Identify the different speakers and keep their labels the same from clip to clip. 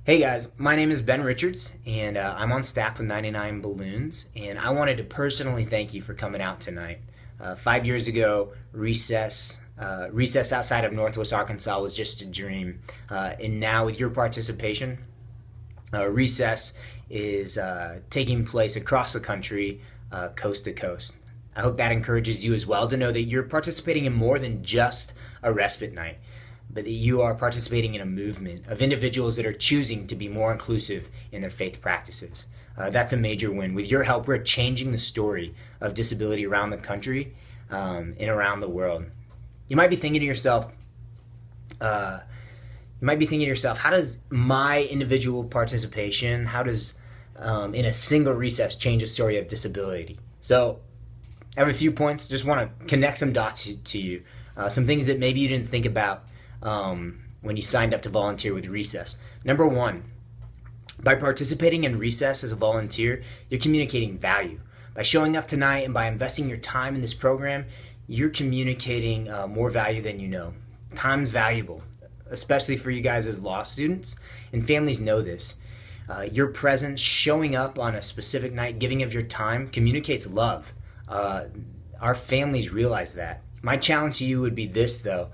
Speaker 1: Hey guys, my name is Ben Richards, and I'm on staff with 99 Balloons, and I wanted to personally thank you for coming out tonight. 5 years ago, recess outside of Northwest Arkansas was just a dream, and now with your participation, recess is taking place across the country, coast to coast. I hope that encourages you as well to know that you're participating in more than just a respite night, but that you are participating in a movement of individuals that are choosing to be more inclusive in their faith practices. That's a major win. With your help, we're changing the story of disability around the country and around the world. You might be thinking to yourself, how does my individual participation, how does in a single recess change the story of disability? So I have a few points. Just want to connect some dots to you. Some things that maybe you didn't think about when you signed up to volunteer with Recess. Number one, by participating in Recess as a volunteer, you're communicating value. By showing up tonight and by investing your time in this program, you're communicating more value than you know. Time's valuable, especially for you guys as law students, and families know this. Your presence, showing up on a specific night, giving of your time, communicates love. Our families realize that. My challenge to you would be this, though.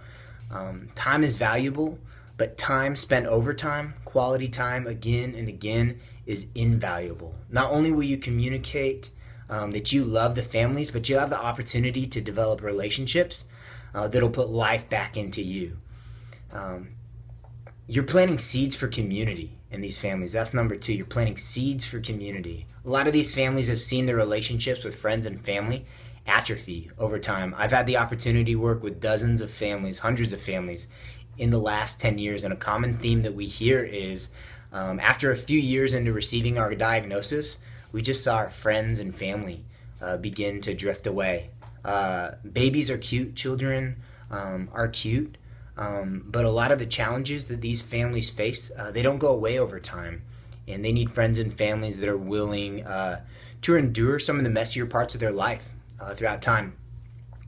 Speaker 1: Time is valuable, but time spent overtime, quality time again and again, is invaluable. Not only will you communicate that you love the families, but you'll have the opportunity to develop relationships that'll put life back into you. You're planting seeds for community in these families. That's number two. You're planting seeds for community. A lot of these families have seen their relationships with friends and family atrophy over time. I've had the opportunity to work with dozens of families, hundreds of families in the last 10 years, and a common theme that we hear is after a few years into receiving our diagnosis, we just saw our friends and family begin to drift away. Babies are cute, children are cute, but a lot of the challenges that these families face, they don't go away over time, and they need friends and families that are willing to endure some of the messier parts of their life throughout time.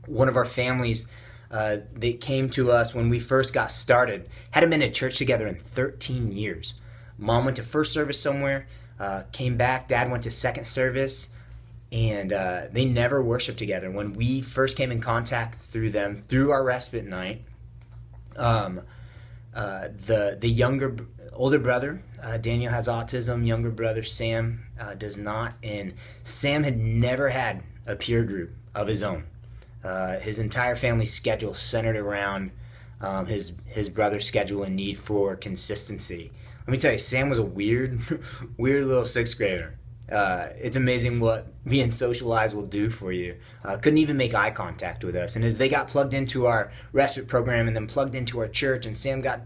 Speaker 1: One of our families that came to us when we first got started hadn't been to church together in 13 years. Mom went to first service somewhere, came back, dad went to second service, and they never worshiped together. When we first came in contact through them, through our respite night, the older brother, Daniel has autism, younger brother Sam does not, and Sam had never had a peer group of his own. His entire family schedule centered around his brother's schedule and need for consistency. Let me tell you, Sam was a weird little sixth grader. It's amazing what being socialized will do for you. Couldn't even make eye contact with us. And as they got plugged into our respite program and then plugged into our church, and Sam got,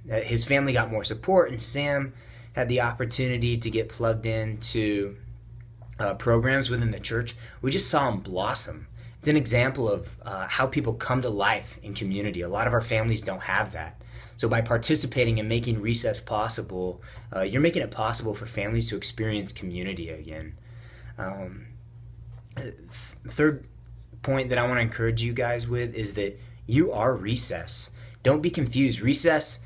Speaker 1: his family got more support, and Sam had the opportunity to get plugged into programs within the church, we just saw him blossom. It's an example of how people come to life in community. A lot of our families don't have that. So by participating and making recess possible, you're making it possible for families to experience community again. Third point that I want to encourage you guys with is that you are recess. Don't be confused. Recess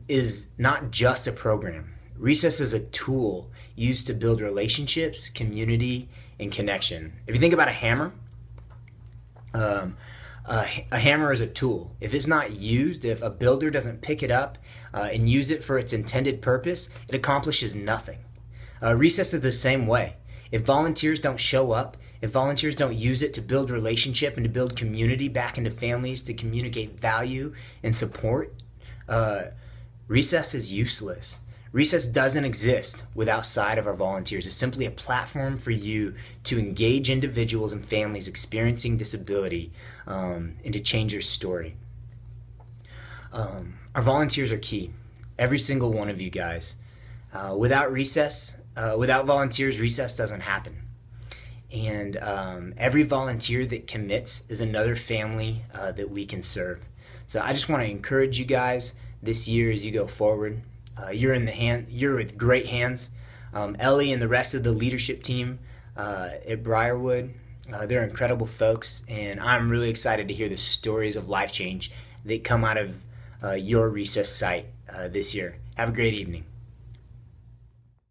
Speaker 1: is not just a program. Recess is a tool used to build relationships, community, and connection. If you think about a hammer, a hammer is a tool. If it's not used, if a builder doesn't pick it up and use it for its intended purpose, it accomplishes nothing. Recess is the same way. If volunteers don't show up, if volunteers don't use it to build relationship and to build community back into families, to communicate value and support, recess is useless. Recess doesn't exist outside of our volunteers. It's simply a platform for you to engage individuals and families experiencing disability and to change your story. Our volunteers are key. Every single one of you guys. Without volunteers, recess doesn't happen. And every volunteer that commits is another family that we can serve. So I just want to encourage you guys this year as you go forward. You're with great hands. Ellie and the rest of the leadership team at Briarwood, they're incredible folks, and I'm really excited to hear the stories of life change that come out of your recess site this year. Have a great evening.